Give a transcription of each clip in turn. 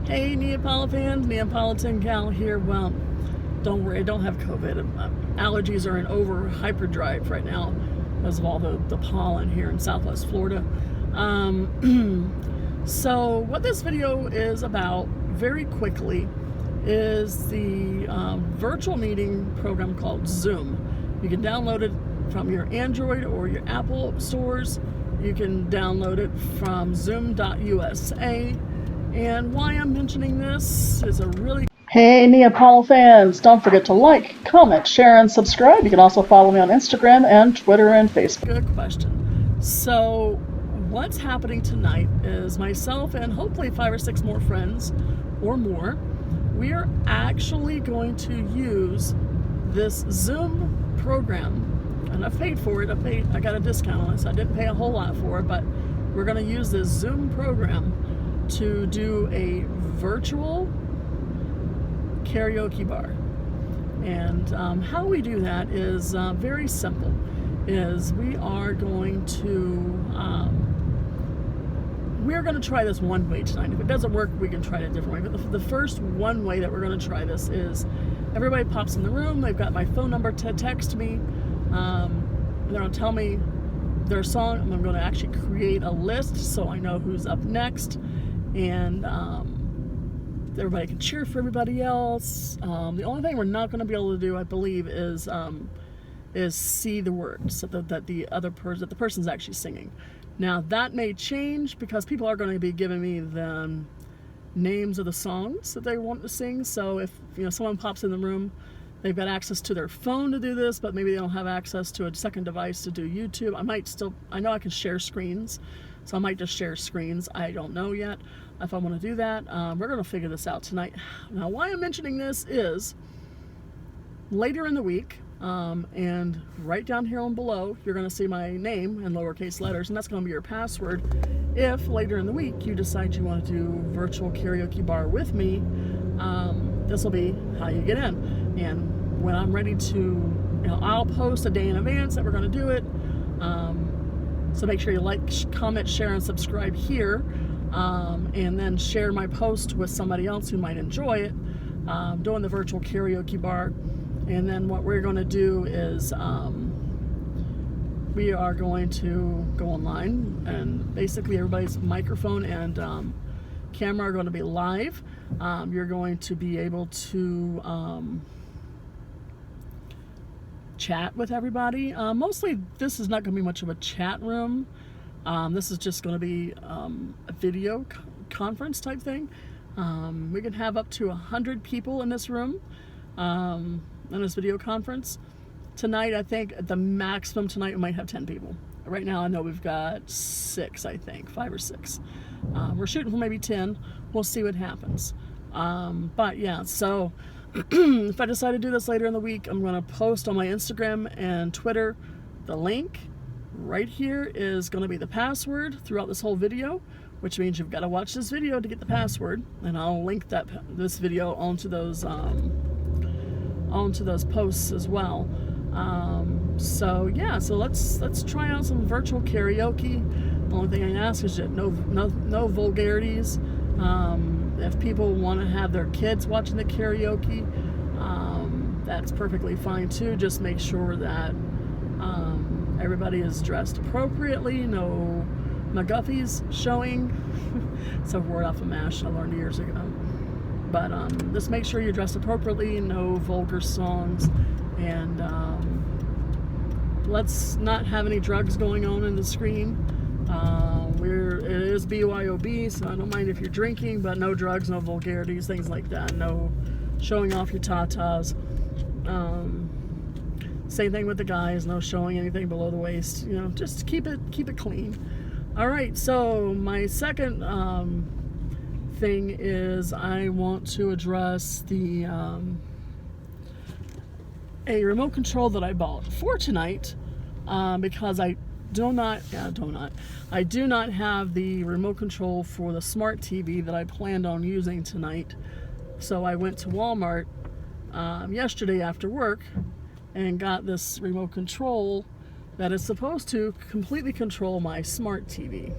Hey NeapoliFans, neapolitangal here. Well, don't worry, I don't have COVID. Allergies are in hyperdrive right now because of all the pollen here in Southwest Florida. So what this video is about, very quickly, is the virtual meeting program called Zoom. You can download it from your Android or your Apple stores. You can download it from zoom.usa. And why I'm mentioning this is a really... Hey NeapoliFans, don't forget to like, comment, share, and subscribe. You can also follow me on Instagram and Twitter and Facebook. Good question. So what's happening tonight is myself and hopefully 5 or 6 more friends or more, we are actually going to use this Zoom program, and I've paid for it. I got a discount on it, so I didn't pay a whole lot for it, but we're going to use this Zoom program to do a virtual karaoke bar. And how we do that is very simple. Is we're going to try this one way tonight. If it doesn't work, we can try it a different way. But the first one way that we're going to try this is everybody pops in the room. They've got my phone number to text me. They're going to tell me their song. I'm going to actually create a list so I know who's up next. And everybody can cheer for everybody else. The only thing we're not going to be able to do, I believe, is see the words that the person's actually singing. Now that may change because people are going to be giving me the names of the songs that they want to sing. So if someone pops in the room, they've got access to their phone to do this, but maybe they don't have access to a second device to do YouTube. I know I can share screens. So I might just share screens. I don't know yet if I want to do that. We're going to figure this out tonight. Now, why I'm mentioning this is later in the week, and right down here on below, you're going to see my name in lowercase letters, and that's going to be your password. If later in the week you decide you want to do virtual karaoke bar with me, this will be how you get in. And when I'm ready to, I'll post a day in advance that we're going to do it. So make sure you like, comment, share, and subscribe here, and then share my post with somebody else who might enjoy it, doing the virtual karaoke bar. And then what we're going to do is we are going to go online, and basically everybody's microphone and camera are going to be live. You're going to be able to chat with everybody. Mostly this is not going to be much of a chat room. This is just going to be a video conference type thing. We can have up to 100 people in this room in this video conference. Tonight, I think at the maximum tonight we might have 10 people. Right now I know we've got 6, I think 5 or 6. We're shooting for maybe 10. We'll see what happens. But yeah, so if I decide to do this later in the week, I'm going to post on my Instagram and Twitter. The link right here is going to be the password throughout this whole video, which means you've got to watch this video to get the password, and I'll link this video onto those posts as well. So yeah, so let's try out some virtual karaoke. The only thing I ask is that no vulgarities. If people want to have their kids watching the karaoke, that's perfectly fine too. Just make sure that everybody is dressed appropriately. No McGuffies showing. It's a word off of MASH I learned years ago. But just make sure you're dressed appropriately. No vulgar songs, and let's not have any drugs going on in the screen. It is BYOB, so I don't mind if you're drinking, but no drugs, no vulgarities, things like that. No showing off your tatas. Same thing with the guys. No showing anything below the waist. Just keep it clean. All right. So my second thing is I want to address the a remote control that I bought for tonight because I do not have the remote control for the smart TV that I planned on using tonight. So I went to Walmart yesterday after work and got this remote control that is supposed to completely control my smart TV.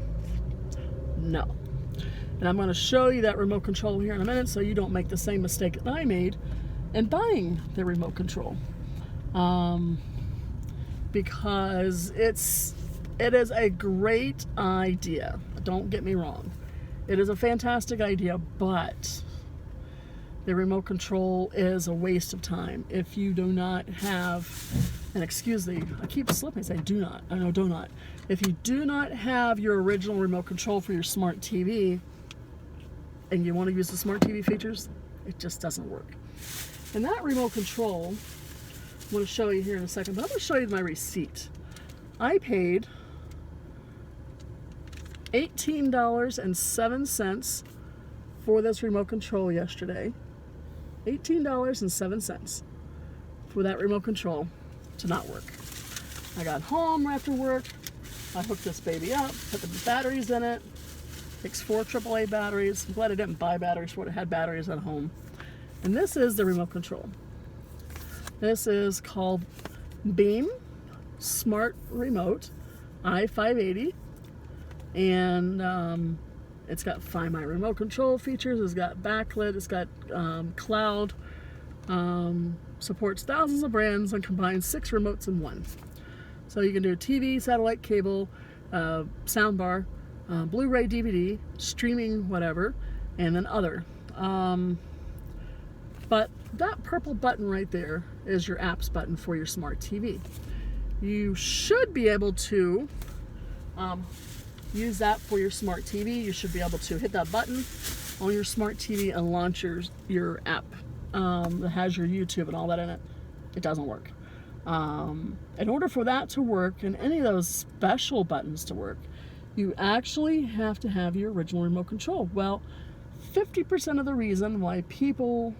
No. And I'm going to show you that remote control here in a minute so you don't make the same mistake that I made in buying the remote control. Because it is a great idea. Don't get me wrong. It is a fantastic idea, but the remote control is a waste of time if you do not have, and excuse me, I keep slipping, I say do not, I know do not. If you do not have your original remote control for your smart TV, and you want to use the smart TV features, it just doesn't work. And that remote control, I'm going to show you here in a second, but I'm going to show you my receipt. I paid $18.07 for this remote control yesterday. $18.07 for that remote control to not work. I got home after work, I hooked this baby up, put the batteries in it. Takes 4 AAA batteries. I'm glad I didn't buy batteries for it. I had batteries at home. And this is the remote control. This is called Beam Smart Remote i580. And it's got Find My Remote Control features. It's got backlit. It's got cloud. Supports thousands of brands and combines 6 remotes in one. So you can do TV, satellite, cable, soundbar, Blu-ray, DVD, streaming, whatever, and then other. But that purple button right there is your apps button for your smart TV. You should be able to use that for your smart TV. You should be able to hit that button on your smart TV and launch your app that has your YouTube and all that in it. It doesn't work. In order for that to work and any of those special buttons to work, you actually have to have your original remote control. Well, 50% of the reason why people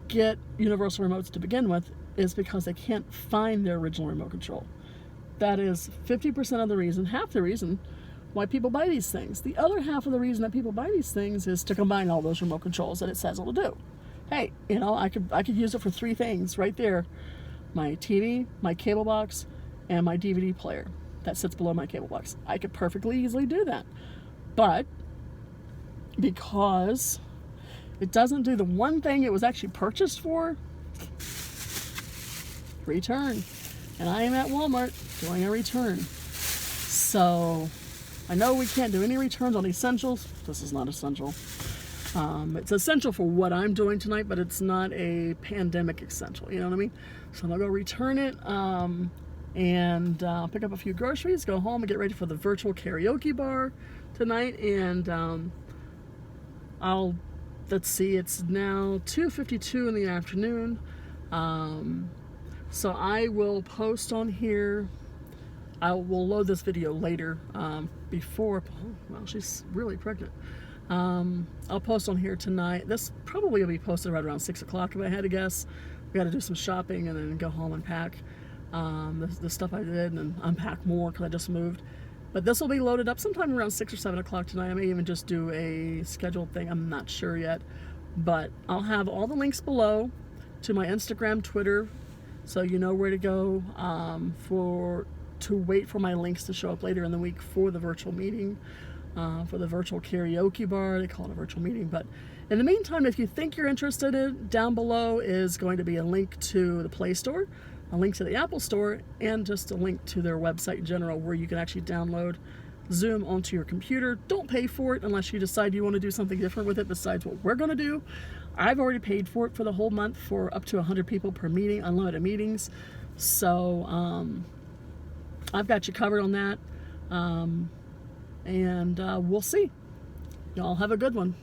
get universal remotes to begin with is because they can't find their original remote control. That is 50% of the reason, half the reason why people buy these things. The other half of the reason that people buy these things is to combine all those remote controls that it says it'll do. Hey, you know, I could use it for 3 things right there. My TV, my cable box, and my DVD player that sits below my cable box. I could perfectly easily do that. But because it doesn't do the one thing it was actually purchased for, return. And I am at Walmart doing a return. So I know we can't do any returns on essentials. This is not essential. It's essential for what I'm doing tonight, but it's not a pandemic essential. You know what I mean? So I'm going to go return it and pick up a few groceries, go home and get ready for the virtual karaoke bar tonight. And let's see, it's now 2:52 in the afternoon. So I will post on here. I will load this video later before, well, she's really pregnant. I'll post on here tonight. This probably will be posted right around 6 o'clock if I had to guess. We got to do some shopping and then go home and pack the stuff I did and unpack more because I just moved. But this will be loaded up sometime around 6 or 7 o'clock tonight. I may even just do a scheduled thing. I'm not sure yet. But I'll have all the links below to my Instagram, Twitter, so you know where to go to wait for my links to show up later in the week for the virtual meeting. For the virtual karaoke bar. They call it a virtual meeting. But in the meantime, if you think you're interested in it, down below is going to be a link to the Play Store, a link to the Apple Store, and just a link to their website in general where you can actually download Zoom onto your computer. Don't pay for it unless you decide you want to do something different with it besides what we're going to do. I've already paid for it for the whole month for up to 100 people per meeting, unlimited meetings. So I've got you covered on that. And we'll see. Y'all have a good one.